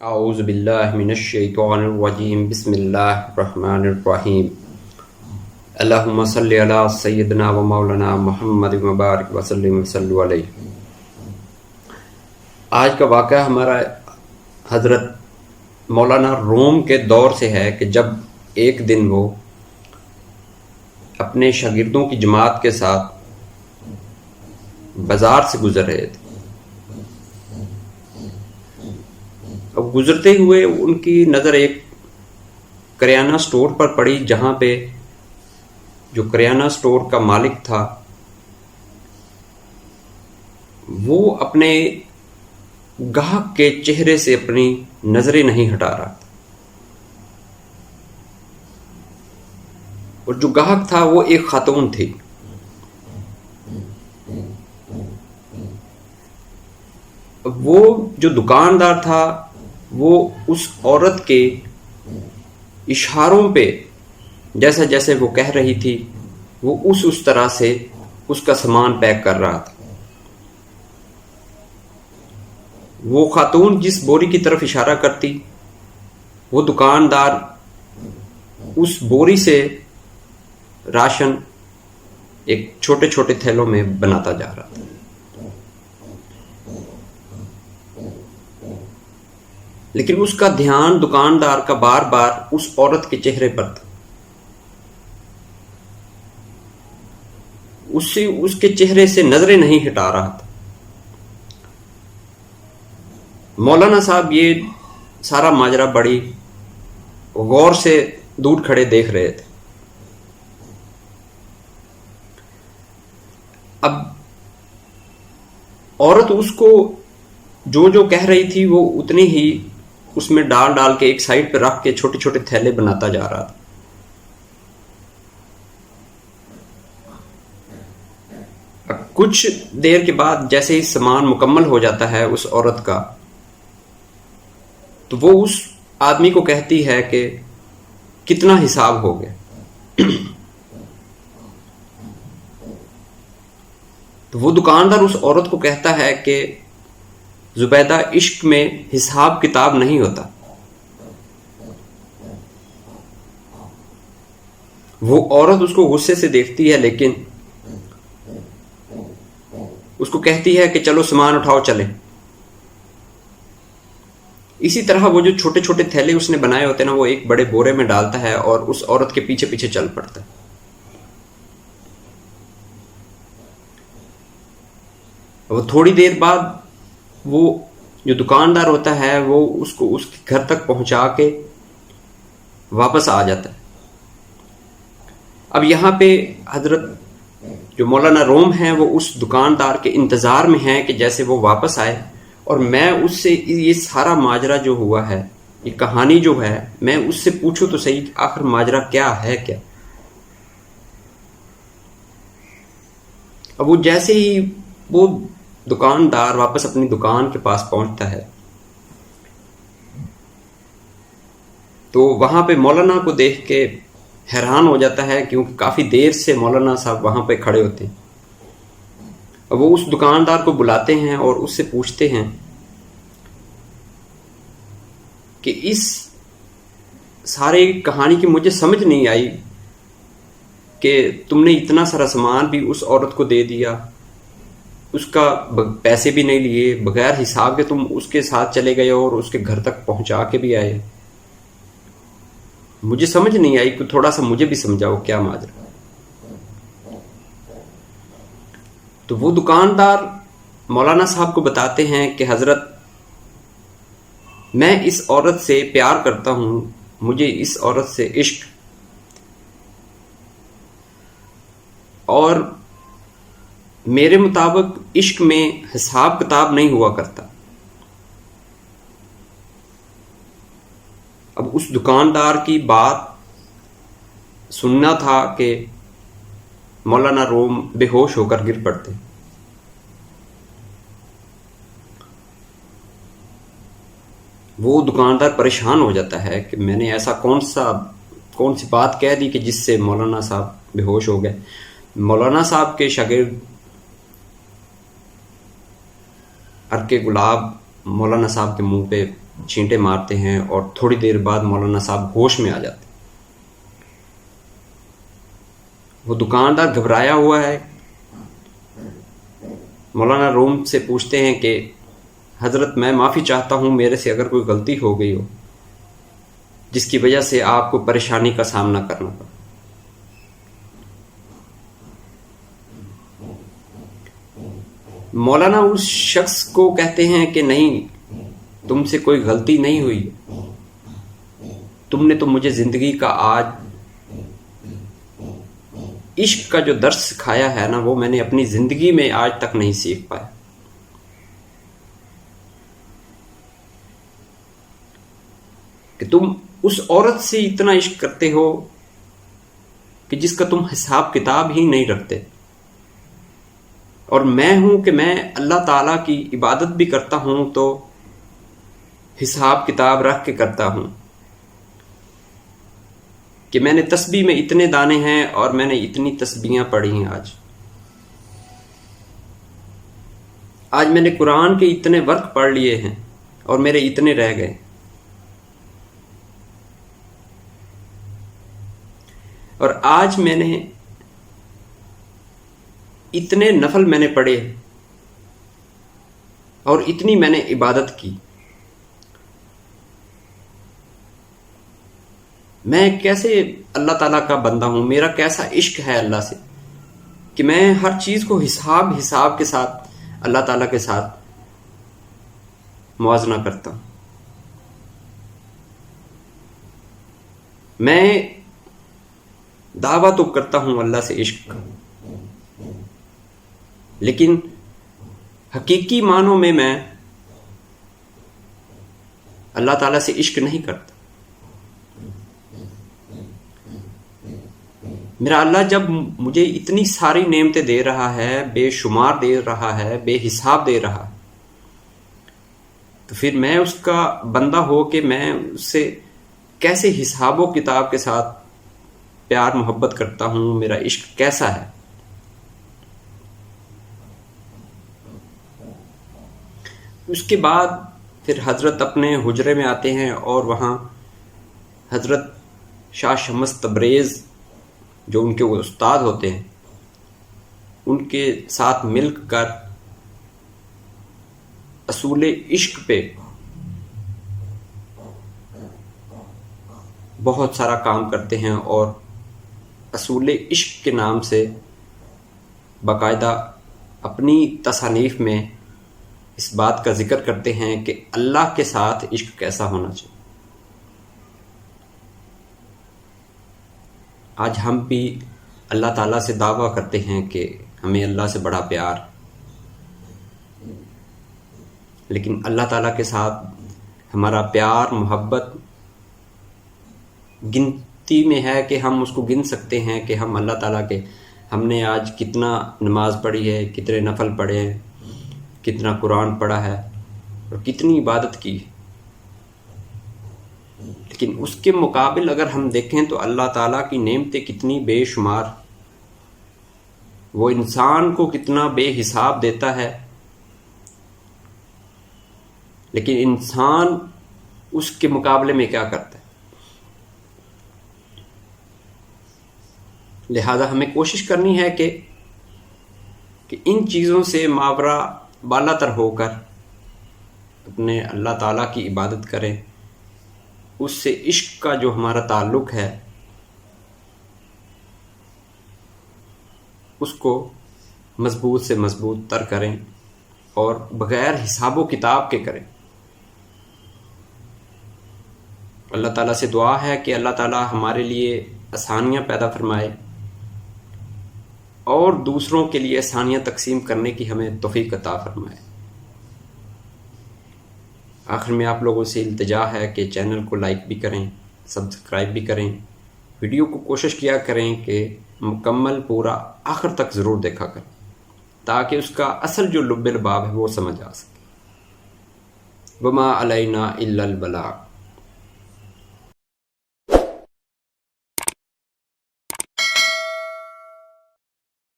اعوذ باللہ من الشیطان الرجیم بسم اللہ الرحمن الرحیم اللہم صلی علی سیدنا و مولانا محمد مبارک وسلم وصلو علیہ۔ آج کا واقعہ ہمارا حضرت مولانا روم کے دور سے ہے کہ جب ایک دن وہ اپنے شاگردوں کی جماعت کے ساتھ بازار سے گزر رہے تھے۔ اب گزرتے ہوئے ان کی نظر ایک کریانہ سٹور پر پڑی، جہاں پہ جو کریانہ سٹور کا مالک تھا وہ اپنے گاہک کے چہرے سے اپنی نظریں نہیں ہٹا رہا تھا، اور جو گاہک تھا وہ ایک خاتون تھی۔ وہ جو دکاندار تھا وہ اس عورت کے اشاروں پہ جیسا جیسے وہ کہہ رہی تھی وہ اس طرح سے اس کا سامان پیک کر رہا تھا۔ وہ خاتون جس بوری کی طرف اشارہ کرتی وہ دکاندار اس بوری سے راشن ایک چھوٹے چھوٹے تھیلوں میں بناتا جا رہا تھا۔ لیکن اس کا دھیان دکاندار کا بار بار اس عورت کے چہرے پر تھا۔ اس کے چہرے سے نظریں نہیں ہٹا رہا تھا۔ مولانا صاحب یہ سارا ماجرا بڑی غور سے دور کھڑے دیکھ رہے تھے۔ اب عورت اس کو جو کہہ رہی تھی وہ اتنی ہی اس میں ڈال کے ایک سائڈ پہ رکھ کے چھوٹے چھوٹے تھیلے بناتا جا رہا تھا۔ اب کچھ دیر کے بعد جیسے ہی سامان مکمل ہو جاتا ہے اس عورت کا، تو وہ اس آدمی کو کہتی ہے کہ کتنا حساب ہو گیا؟ تو وہ دکاندار اس عورت کو کہتا ہے کہ زبیدہ، عشق میں حساب کتاب نہیں ہوتا۔ وہ عورت اس کو غصے سے دیکھتی ہے، لیکن اس کو کہتی ہے کہ چلو سامان اٹھاؤ چلیں۔ اسی طرح وہ جو چھوٹے چھوٹے تھیلے اس نے بنائے ہوتے ہیں نا، وہ ایک بڑے بورے میں ڈالتا ہے اور اس عورت کے پیچھے پیچھے چل پڑتا ہے۔ وہ تھوڑی دیر بعد وہ جو دکاندار ہوتا ہے وہ اس کو اس کے گھر تک پہنچا کے واپس آ جاتا ہے۔ اب یہاں پہ حضرت جو مولانا روم ہیں وہ اس دکاندار کے انتظار میں ہیں کہ جیسے وہ واپس آئے، اور میں اس سے یہ سارا ماجرا جو ہوا ہے، یہ کہانی جو ہے، میں اس سے پوچھوں تو صحیح آخر ماجرا کیا ہے کیا۔ اب وہ جیسے ہی وہ دکاندار واپس اپنی دکان کے پاس پہنچتا ہے تو وہاں پہ مولانا کو دیکھ کے حیران ہو جاتا ہے، کیونکہ کافی دیر سے مولانا صاحب وہاں پہ کھڑے ہوتے ہیں۔ اب وہ اس دکاندار کو بلاتے ہیں اور اس سے پوچھتے ہیں کہ اس سارے کہانی کی مجھے سمجھ نہیں آئی کہ تم نے اتنا سارا سامان بھی اس عورت کو دے دیا، اس کا پیسے بھی نہیں لیے، بغیر حساب کے تم اس کے ساتھ چلے گئے اور اس کے گھر تک پہنچا کے بھی آئے۔ مجھے سمجھ نہیں آئی کہ تھوڑا سا مجھے بھی سمجھاؤ کیا ماجرا۔ تو وہ دکاندار مولانا صاحب کو بتاتے ہیں کہ حضرت، میں اس عورت سے پیار کرتا ہوں، مجھے اس عورت سے عشق، اور میرے مطابق عشق میں حساب کتاب نہیں ہوا کرتا۔ اب اس دکاندار کی بات سننا تھا کہ مولانا روم بے ہوش ہو کر گر پڑتے۔ وہ دکاندار پریشان ہو جاتا ہے کہ میں نے ایسا کون سی بات کہہ دی کہ جس سے مولانا صاحب بے ہوش ہو گئے۔ مولانا صاحب کے شاگرد ارکے گلاب مولانا صاحب کے منہ پہ چھینٹے مارتے ہیں اور تھوڑی دیر بعد مولانا صاحب ہوش میں آ جاتے ہیں۔ وہ دکاندار گھبرایا ہوا ہے۔ مولانا روم سے پوچھتے ہیں کہ حضرت میں معافی چاہتا ہوں، میرے سے اگر کوئی غلطی ہو گئی ہو جس کی وجہ سے آپ کو پریشانی کا سامنا کرنا پڑا۔ مولانا اس شخص کو کہتے ہیں کہ نہیں، تم سے کوئی غلطی نہیں ہوئی، تم نے تو مجھے زندگی کا آج عشق کا جو درس سکھایا ہے نا، وہ میں نے اپنی زندگی میں آج تک نہیں سیکھ پایا۔ کہ تم اس عورت سے اتنا عشق کرتے ہو کہ جس کا تم حساب کتاب ہی نہیں رکھتے، اور میں ہوں کہ میں اللہ تعالیٰ کی عبادت بھی کرتا ہوں تو حساب کتاب رکھ کے کرتا ہوں، کہ میں نے تسبیح میں اتنے دانے ہیں اور میں نے اتنی تسبیحاں پڑھی ہیں۔ آج میں نے قرآن کے اتنے ورق پڑھ لیے ہیں اور میرے اتنے رہ گئے۔ اور آج میں نے اتنے نفل میں نے پڑھے اور اتنی میں نے عبادت کی۔ میں کیسے اللہ تعالیٰ کا بندہ ہوں، میرا کیسا عشق ہے اللہ سے کہ میں ہر چیز کو حساب کے ساتھ اللہ تعالیٰ کے ساتھ موازنہ کرتا ہوں۔ میں دعویٰ تو کرتا ہوں اللہ سے عشق کا، لیکن حقیقی معنوں میں اللہ تعالیٰ سے عشق نہیں کرتا۔ میرا اللہ جب مجھے اتنی ساری نعمتیں دے رہا ہے، بے شمار دے رہا ہے، بے حساب دے رہا ہے، تو پھر میں اس کا بندہ ہو کے میں اس سے کیسے حساب و کتاب کے ساتھ پیار محبت کرتا ہوں، میرا عشق کیسا ہے۔ اس کے بعد پھر حضرت اپنے حجرے میں آتے ہیں اور وہاں حضرت شاہ شمس تبریز جو ان کے استاد ہوتے ہیں، ان کے ساتھ مل کر اصول عشق پہ بہت سارا کام کرتے ہیں، اور اصول عشق کے نام سے باقاعدہ اپنی تصانیف میں اس بات کا ذکر کرتے ہیں کہ اللہ کے ساتھ عشق کیسا ہونا چاہیے۔ آج ہم بھی اللہ تعالیٰ سے دعویٰ کرتے ہیں کہ ہمیں اللہ سے بڑا پیار، لیکن اللہ تعالیٰ کے ساتھ ہمارا پیار محبت گنتی میں ہے کہ ہم اس کو گن سکتے ہیں کہ ہم اللہ تعالیٰ کے، ہم نے آج کتنا نماز پڑھی ہے، کتنے نفل پڑھے ہیں، کتنا قرآن پڑھا ہے اور کتنی عبادت کی۔ لیکن اس کے مقابل اگر ہم دیکھیں تو اللہ تعالیٰ کی نعمتیں کتنی بے شمار، وہ انسان کو کتنا بے حساب دیتا ہے، لیکن انسان اس کے مقابلے میں کیا کرتا ہے۔ لہذا ہمیں کوشش کرنی ہے کہ ان چیزوں سے ماورا بالا تر ہو کر اپنے اللہ تعالیٰ کی عبادت کریں، اس سے عشق کا جو ہمارا تعلق ہے اس کو مضبوط سے مضبوط تر کریں اور بغیر حساب و کتاب کے کریں۔ اللہ تعالیٰ سے دعا ہے کہ اللہ تعالیٰ ہمارے لیے آسانیاں پیدا فرمائے اور دوسروں کے لیے آسانیاں تقسیم کرنے کی ہمیں توفیق عطا فرمائے۔ آخر میں آپ لوگوں سے التجا ہے کہ چینل کو لائک بھی کریں، سبسکرائب بھی کریں، ویڈیو کو کوشش کیا کریں کہ مکمل پورا آخر تک ضرور دیکھا کریں تاکہ اس کا اصل جو لب لباب ہے وہ سمجھ آ سکے۔ وما علینا الا البلاغ۔